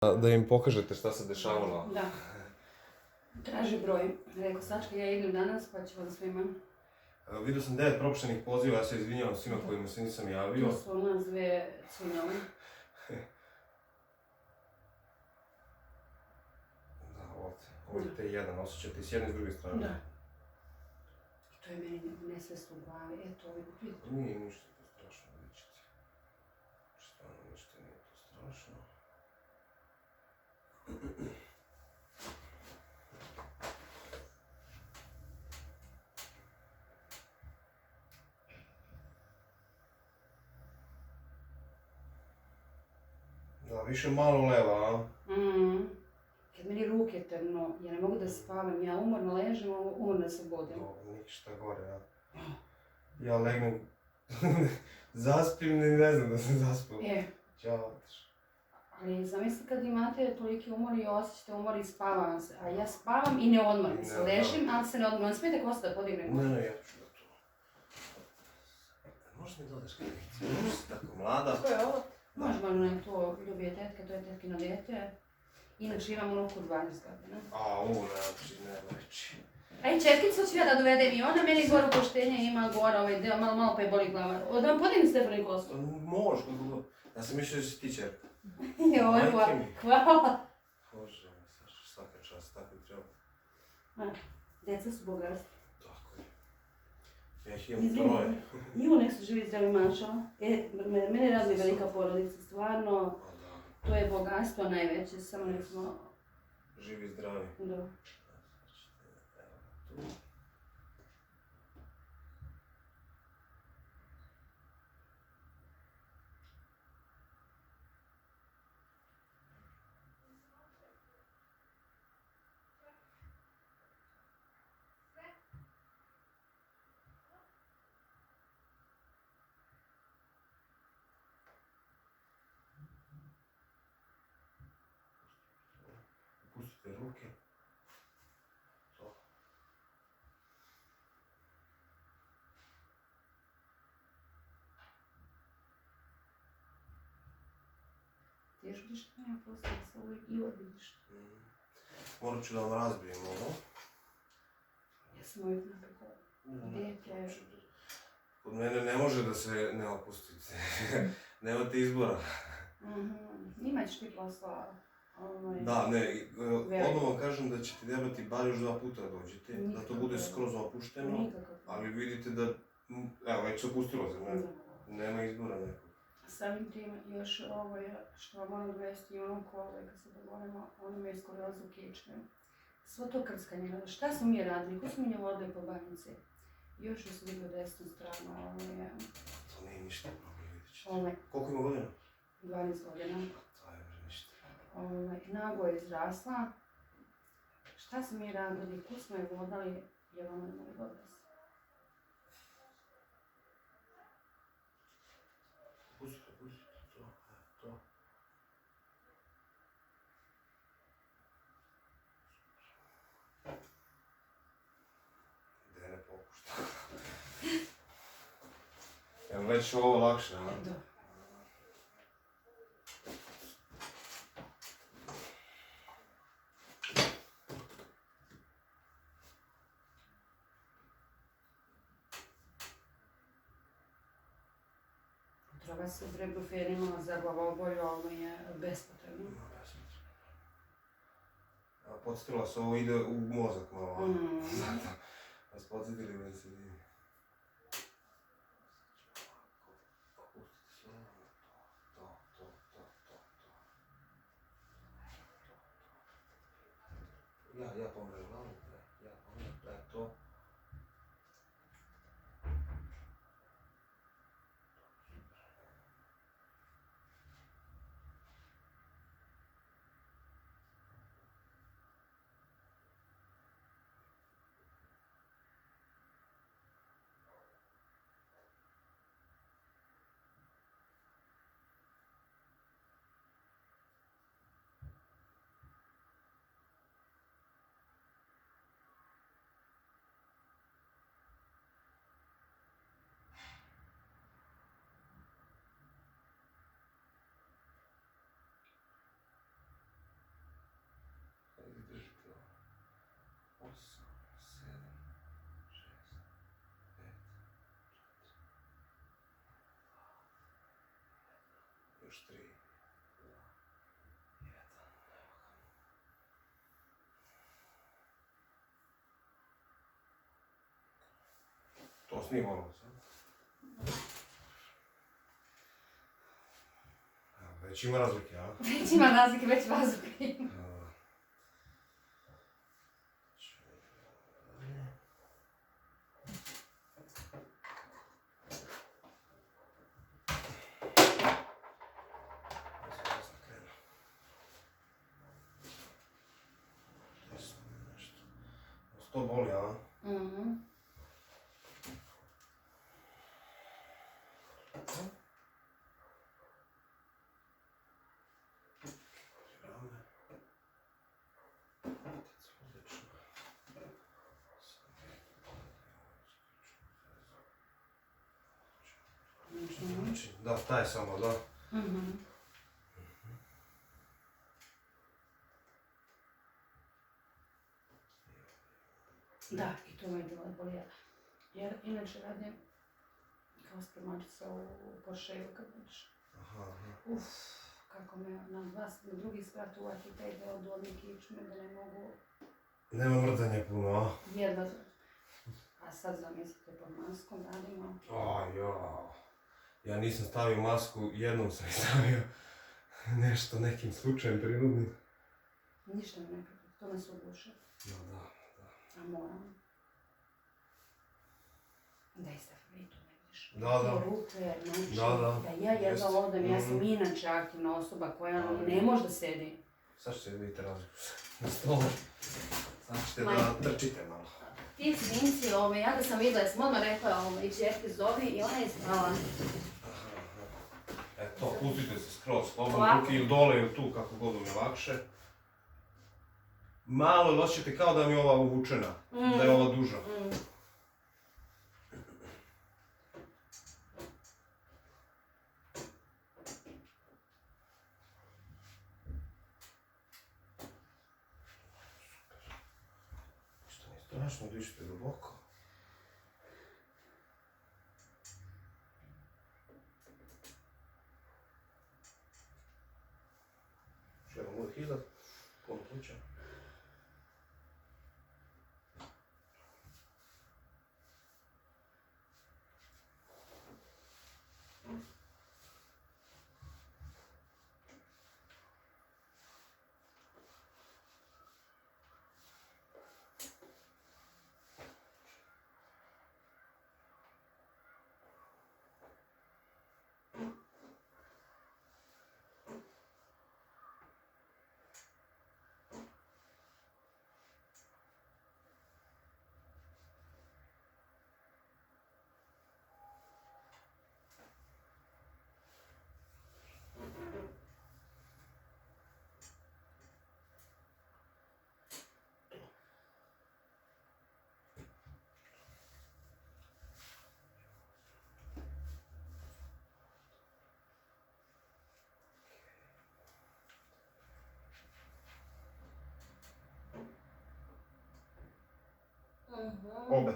Da im pokažete šta se dešavalo. Da. Traži broj. Rekao, sačka, ja idem danas pa ću vam svima. Vidio sam 9 propuštenih poziva, ja se izvinjavam svima kojima se nisam javio. To su nas dve cunjove. Da, ovo je T1, osjećate i s jedne i s druge strane. Da. To je meni nesvest u glavi. Eto, vidite. Nije ništa to strašno, vidjet ćete. Stvarno ništa nije to strašno. Da, više malo leva, a? Kad meni ruke trno, ja ne mogu da spavam, ja umorno ležem, umorno se budim. Ništa gore, a? Ja legnem, zaspim, ne znam da sam zaspao. Ćao. Ali zamisli kad imate toliki umor i osjećate umor i spavam se, a ja spavam i ne odmorim se, ležim, ali se ne odmorim. Smijete kosa da podignem? Ne, ja ću da to. Možeš mi dodaš kavicu? Možeš si tako mlada. Ko je ovo? Može malo na to ljubije tetka, to je tetkino dete. Inače imam unuku 12 godina. Ne reći. A i četkicu ću ja da dovedem i ona meni gore poštenje ima gore ovaj deo, malo pa je boli glava. Da vam podignem Stefani kosu? Može, kako god. Ja sam mišljao da si ti čerka. Joj, hvala. Bože, Saša, svaka čast, tako i treba. Djeca su bogatstva. Tako je. Ja ih imam troje. I nek su živi zdravi mašala. Mene razli velika porodica, stvarno. To je bogatstvo najveće, samo nek smo... Živi zdravi. Da. Pustite ruke. To. Ti još vidiš što nema poslije sa uvijek i odvidiš. Morat ću da vam razbijem ovo. Ja sam uvijek nekako dete. Kod mene ne može da se ne opustite. Nemate izbora. Imaš ti posla. Da, ne, odmah vam kažem da ćete trebati bar još 2 puta dođete, da to bude skroz opušteno, ali vidite da, evo, već se opustilo za mene, nema izbora nekog. Samim tim još ovo je što vam moram dovesti i onom kole kad se dogovorimo, ono me je skoliozu kičme. Svo to krskanje, šta smo mi radili, ko smo mi vodili po banjici? Još su digli desnu stranu, ovo je... To nije ništa problem, vidjet ćete. Koliko ima godina? 12 godina. To je ništa. Naglo je izrasla. Šta smo mi radili, ko smo je vodali, jer ono je moj odnos. Pustite, to. Da ne popušta. Evo već ovo lakše, a? Da. Treba se ibuprofenima za glavobolju, ovo je bespotrebno. Podsjetila se, ovo ide u mozak malo. Zato vas podsjetili da se nije. Ja pomrem glavu, to. još 3. 1. To snimamo sad. Već ima razlike, a? Već ima razlike, već vazduha ima. To boli, a? Mhm. Da, taj samo, da. Mhm. Da, i to me je bilo bolje. Jer inače radim kao spremačica u Porscheu kad vidiš. Uff, kako me na drugi sprat uvati taj deo donji kičme da ne mogu... Nema mrdanja puno, a? Jedva. A sad zamislite pod maskom radimo. Ja nisam stavio masku, jednom sam stavio nešto nekim slučajem prinudnim. Ništa mi nekako, to me se uguše. Da. A moram. Daj Stefan, i tu ne vidiš. Da. Ruke, znači, da ja jedva odem, ja sam inače aktivna osoba koja ne može da sedi. Sad ćete vidjeti razliku na stolu. Sad ćete da trčite malo. Ti svinci, ja da sam vidjela, ja sam odmah rekla i čerke zovi i ona je spala. Eto, pustite se skroz slobodno, ruke ili dole ili tu, kako god vam je lakše. Malo osjećate kao da mi je ova uvučena, da je ova duža. Ništa nije strašno, dišite duboko. Još jedan uvijek izad, puno pluća. Obe.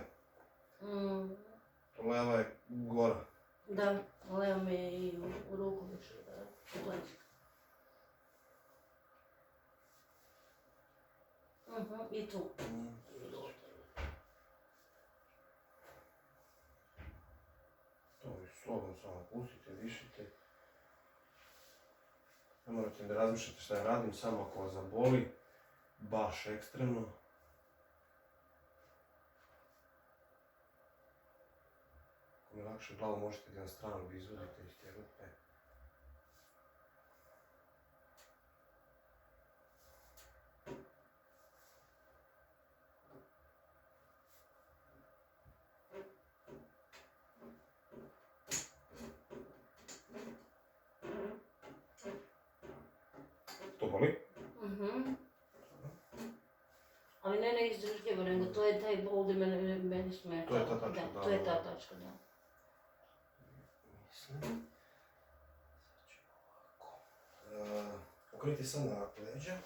Leva je gora. Da, leva mi je i u ruku više, u leđa. I tu. To je slobodno samo pustite, dišite. Ne morate da razmišljate šta ja radim, samo ako vas zaboli, baš ekstremno. Ako mi je lakše glavu, možete da na stranu da izvodite iz te rupe. To boli? Ali ne izdržljivo, nego to je taj bol gdje meni smeta. To je ta tačka, da. To je ta tačka, da. Mislim. Sad ćemo ovako. Okrenite sad na leđa.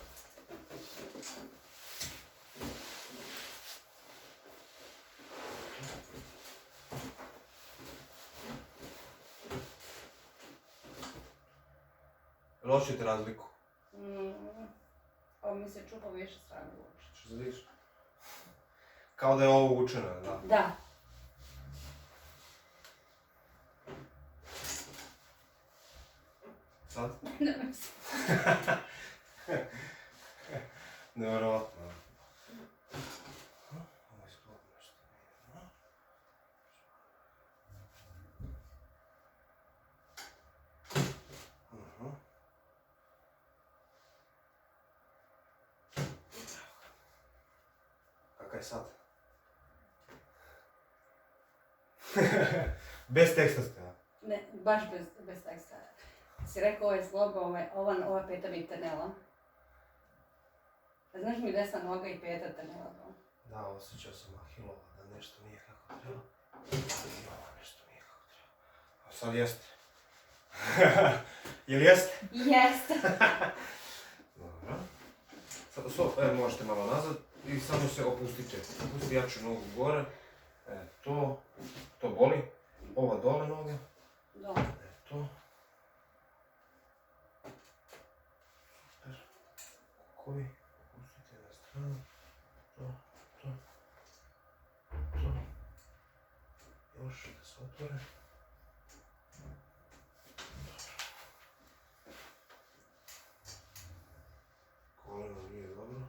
Jel osjećate razliku? Ovo mi se čupa više strane u oči. Što se vidiš? Kao da je ovo učeno, da? Da. Sad? Ne mislim. Nevjerovatno. Ovo je skoro nešto. Kakav je sad? Bez teksta ste, a? Ne, baš bez teksta. Si rekao ovo je zgloba, ova peta mi tenela. Znaš mi desna noga i peta tenela to? Da, osjećao sam Ahilova da nešto nije kako treba. Ahilova nešto nije kako treba. A sad jeste. Jel jeste? Jeste! Dobro. Sad možete malo nazad i samo se opustite. Pusti jaču nogu gore. To boli. Ova dole noga. Dobro. To. Super. Kukovi. Pustite na stranu. To. Još da se otvore. Koleno nije dobro.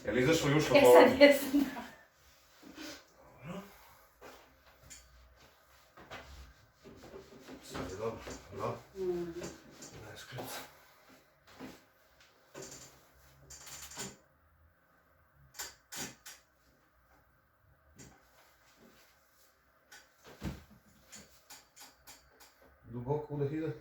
Je li izašlo i ušlo po ovom? Sad jesam. Dobro. Sad je dobro, da? Ne skret. Duboko udah ide.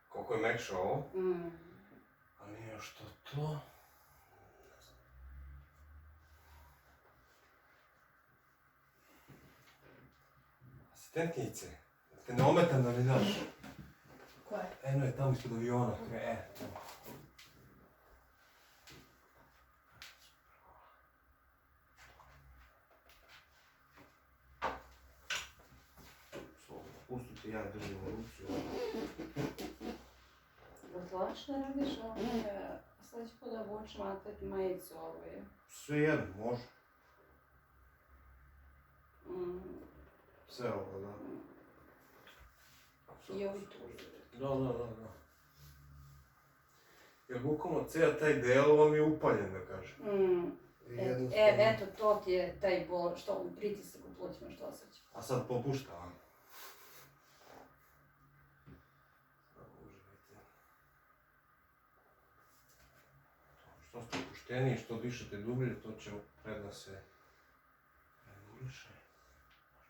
Koliko je mekše ovo, a nije još to. Asistentnice, te ne ometam da mi daš. Koje? Eno je tamo ispod aviona. Pustite, ja držim u ruci. Odlaš da radiš sad ću da obučem atlet majicu ovoj. Sve jedno, može. Sve ovo, da. I ovi tu. Da. Jer bukvalno cijel taj del, on mi je upaljen, da kažem. Eto, to ti je taj bol, što pritisak u plućima što osjeća. A sad popušta, što ste opušteniji, što dišete dublje, to će predna se reguliše.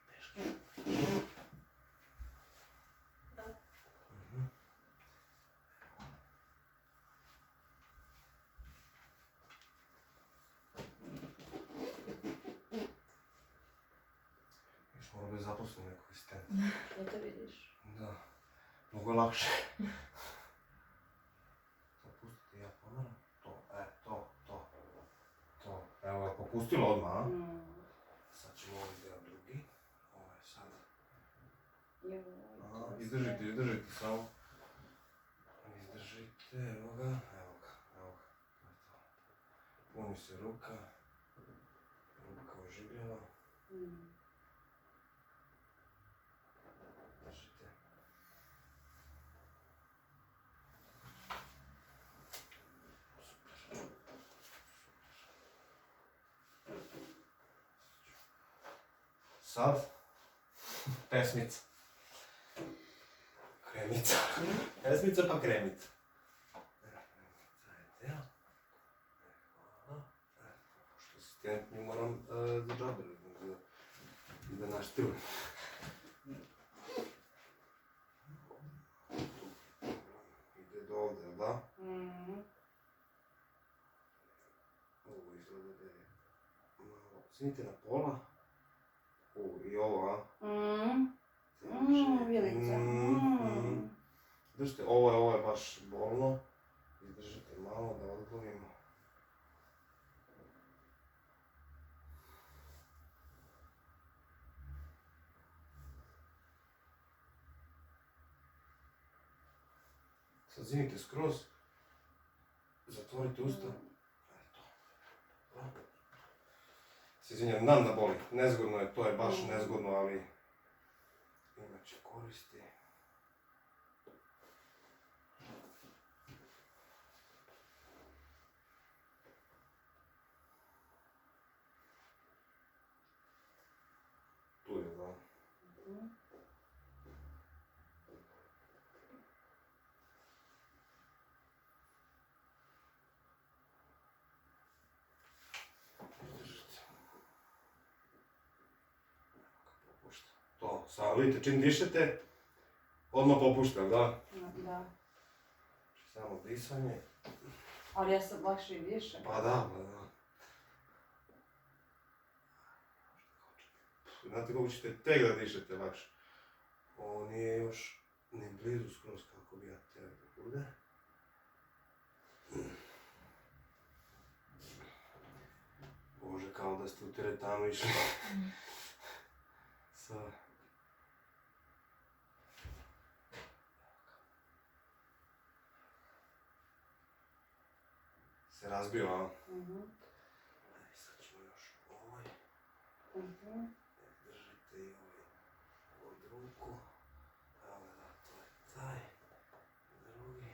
Teško. Još moram da zaposlim nekog asistenta. Da te vidiš. Da, mnogo je lakše. To pustite, ja pomaram. To. Evo je popustilo odmah, a? Sad ćemo ovaj deo drugi. Ovo je sad. Izdržite samo. Izdržite, evo ga. Puni se ruka. Ruka oživljava. Držite. Sad, pesmica. Kremica. Pesmica pa kremica. skrenuti nju moram za džabe, da naštilim. Ide do ovdje, da? Ovo izgleda da je malo... Snite na pola. I ovo, a? Vilica. Držite, ovo je baš bolno. Izdržite malo da odgojimo. Sad zinite skroz. Zatvorite usta. Eto. Se izvinjam, znam da boli. Nezgodno je, to je baš nezgodno, ali imat će koristi. Tu je, da. To, samo vidite, čim dišete, odmah popušta, da? Da. Samo disanje. Ali ja sam lakše i dišem. Pa da. Znate kako ćete tek da dišete lakše. Ovo nije još ni blizu skroz kako bi ja htio da bude. Bože, kao da ste u teretanu išli. Se razbio, a? Sad ćemo još ovaj. Držite i ovaj od ruku. Evo da, to je taj. Drugi.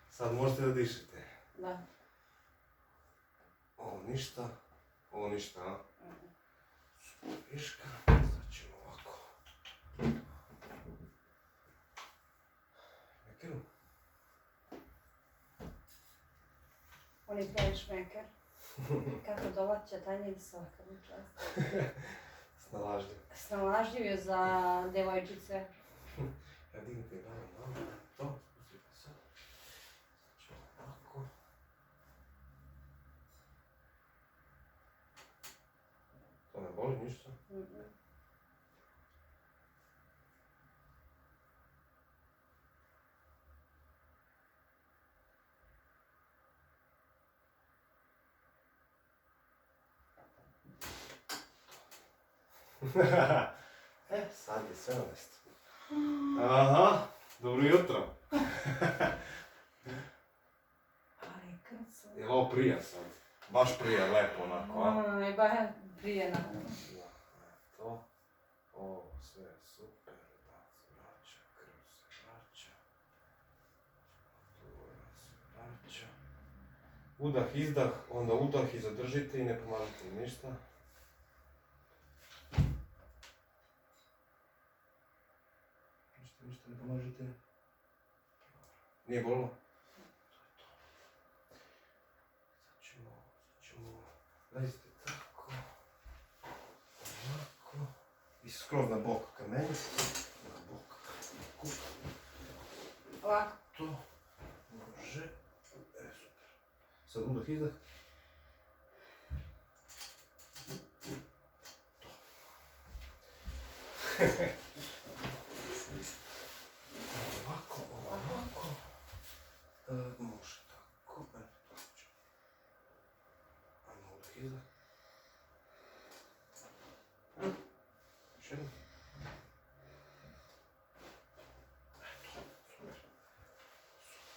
Sad možete da dišete. Da. Ovo ništa, a? Viška, sad ćemo ovako. Mekeru. On je pravi šmeker. Kako dovaća tanjeg svaka mi čast. Snalažljiv. Snalažljiv je za devojčice. Ja dignite glavu, to, spustite sad. Sad ćemo ovako. To ne boli ništa? Sad je sve na mjestu. Aha, dobro jutro. Ali krcu. Je li ovo prija sad? Baš prija, lepo onako, a? I baš prije naravno. To, ovo sve super, da se vraća, krv se vraća. Tu se vraća. Udah, izdah, onda udah i zadržite i ne pomažite ništa. Ništa ne pomažite. Nije bolilo? Sad ćemo, lezite tako, ovako, i skroz na bok ka meni, na bok, Ovako. to, može, super. Sad udah, izdah. Ovako. Može tako. Ajmo udah, izdah. Još jedno.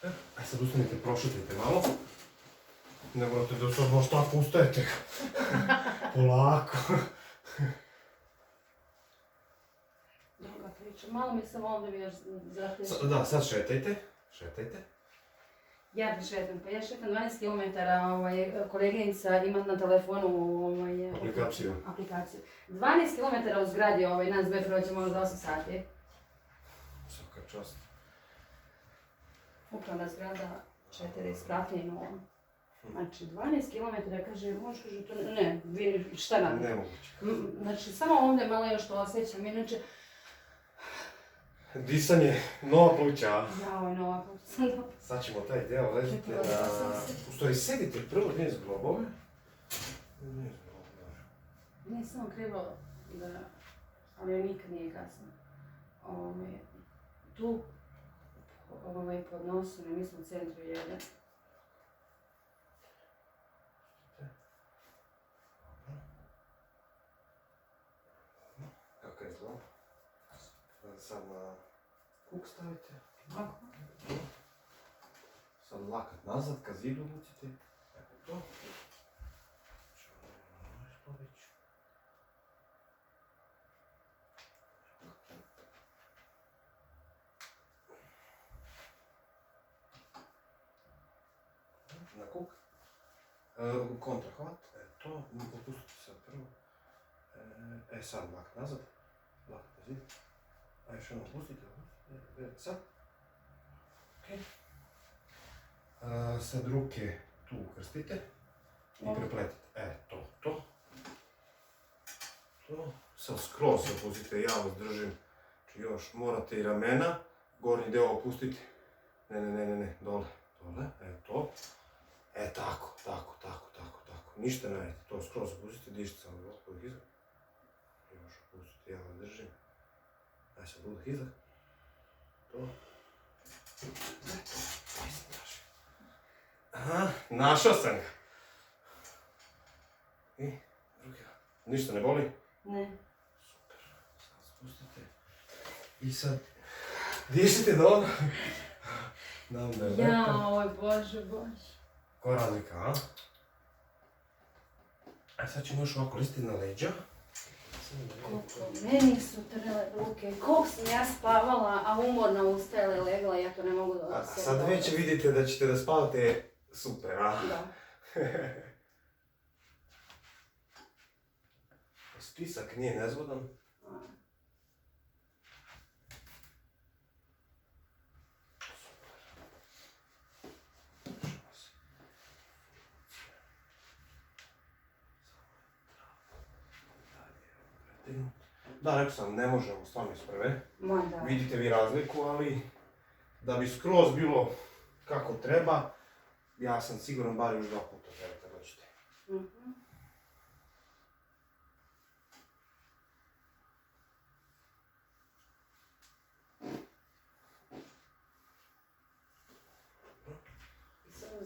Super. Aj sad ustanite, prošutajte malo. Ne morate da sad baš tako ustajete. Polako. Malo mi samo ovdje još zahtješće. Da, sad šetajte. Ja da šetam, pa ja šetam 12 km, koleginica ima na telefonu aplikaciju. 12 km u zgradi, nas dve prođemo za 8 sati. Svaka čast. Upravna zgrada, 4 spratimo. Znači 12 km, kaže, možeš kaže to, ne, šta radim? Nemoguće. Znači samo ovdje malo još to osjećam, inače... Disanje, nova pluća. Jao, nova pluća. Sad ćemo taj deo ležite na... U stvari, sedite prvo niz globove. Nije samo krivo da... Ali nikad nije kasno. Tu, pod nosom, mi smo u centru jedan. Kako je zlo? Sad na kuk stavite. Ako? Sad lakat nazad, ka zidu lucite. Evo to. Na kuk. Kontrahvat. To. Opustite sad prvo. Sad lakat nazad. Lakat na zid. A još jednom opustite. Sad. Ok. Sad ruke tu ukrstite i prepletite. To. Sad skroz se opustite, ja vas držim. Znači još morate i ramena, gornji deo opustiti. Ne, dole. Evo to. Tako. Ništa ne radite, to skroz opustite, dišite samo udih izdah. Još opustite, ja vas držim. Aj sad udih izdah. To. Aha, našao sam ga. I, drugi. Ništa ne boli? Ne. Super, sad spustite. I sad, dišite dole. Jao, bože. Koja je razlika, a? A sad ćemo još ovako listiti na leđa. Meni su trele ruke, koliko sam ja spavala, a umorna ustajala i legla, ja to ne mogu da A sad već vidite da ćete da spavate super, a? Da. Stisak nije nezgodan. Da, rekao sam, ne možemo stvarno iz prve. Vidite vi razliku, ali da bi skroz bilo kako treba, ja sam siguran bar još 2 puta trebate dođete.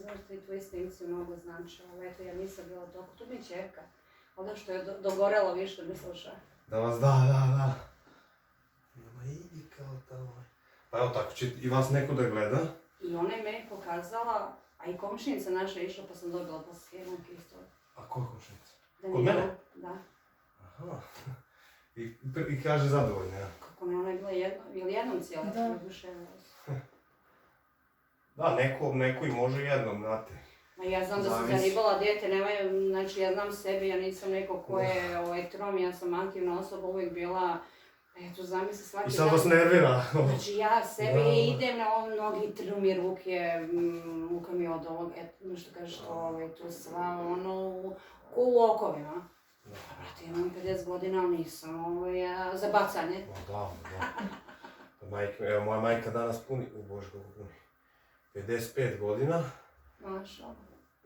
Znaš da i tvoji snimci mnogo znači, eto ja nisam bila toliko, tu mi je čerka, ono što je dogorelo više mi sluša. Da vas da. Nema idi kao tamo. Pa evo tako će i vas neko da gleda. I ona je meni pokazala, a i komšinica naša je išla pa sam dobila posle sjemenke isto. A koja komšinica? Kod mene? Da. Aha. I kaže zadovoljna, ja? Kako ne, ona je bila jednom cijela, da je oduševila se. Da, neko i može jednom, znate. Ja znam da sam zaribala dijete, nemaju, znači ja znam sebi, ja nisam neko ko je trom, ja sam aktivna osoba, uvijek bila, eto zamisli svaki dan. I sad vas nervira. Znači ja sebi idem na nogi, trmi ruke, muka mi od ovog, eto što kažeš to, tu sva ono, ko u okovima. Brate, imam 50 godina, ali nisam za bacanje. Da. Evo, moja majka danas puni, bože kako puni, 55 godina. Mašala.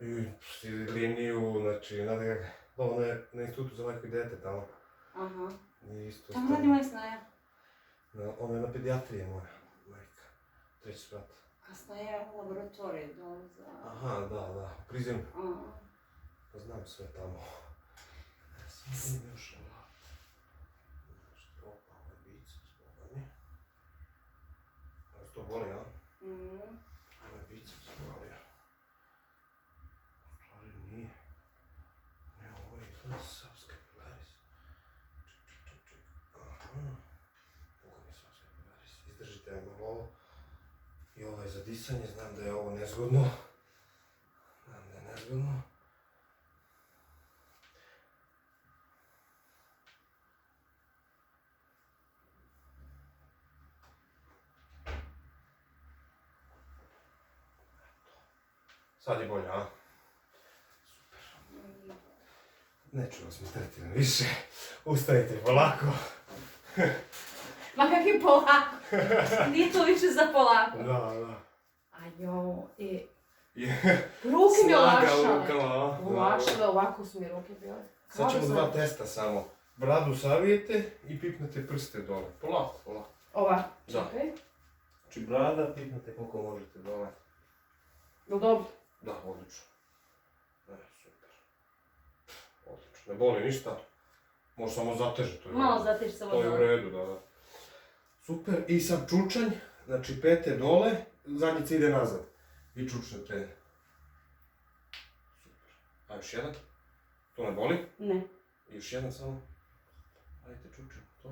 I liniju, znači, znate kako, ona je na institutu za majku i dete tamo. Aha. I isto tamo radi moja snaja? Ona je na pedijatriji moja majka, 3. sprat. A snaja u laboratoriji dole za... Aha, da, u prizemlju. Aha. Pa znam sve tamo. Sam vidim još alat. Što opa, ovaj biceps, boga mi. To boli, a? Ovaj biceps boli. Nije. Ne, ovo je izgleda subscapularis. Ček. Aha. Ovo je subscapularis. je za disanje, znam da je ovo nezgodno. Sad je bolje, a? Super. Neću vas tretiram više. Ustavite polako. Ma kak je polako? Nije to više za polako. Da. Ajo, ruke mi olakšale. Rukama, Olakšale, ovako su mi ruke bile. Sad ćemo 2 testa samo. Bradu savijete i pipnete prste dole. Polako. Ovako, čekaj. Znači brada, pipnete koliko možete dole. Jel dobro? Da, odlično. Super. Odlično. Ne boli ništa. Može samo zateže, to je malo zateže samo dole. To je u redu, da. Super. I sad čučanj, znači pete dole, zadnjica ide nazad. I čučnete. Super. A još jedan? To ne boli? Ne. I još jedan samo. Ajde čučanj, to.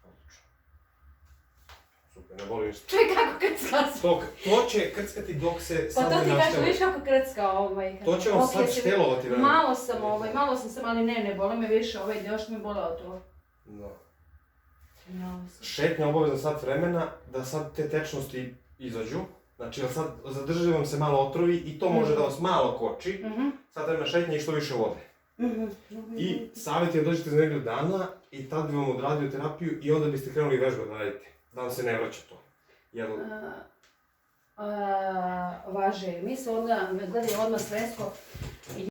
Odlično. Super, ne boli ništa. Čuj kako krcka se. To će krckati dok se Pa sad to ne ti kažem, naštele. viš kako krcka To će vam sad štelovati vremena. Malo sam, ali ne boli me više, još mi bolao to. Da. Malo sam. Šetnja obavezno sat vremena, da sad te tečnosti izađu. Znači, sad zadrži vam se malo otrovi i to može da vas malo koči. Sad vremena šetnja i što više vode. I savjet je da dođete za nedelju dana i tad bi vam odradio terapiju i onda biste krenuli vežbe da radite. Da vam se ne vraća to. Važe, mi se onda, gledaj odmah sredstvo,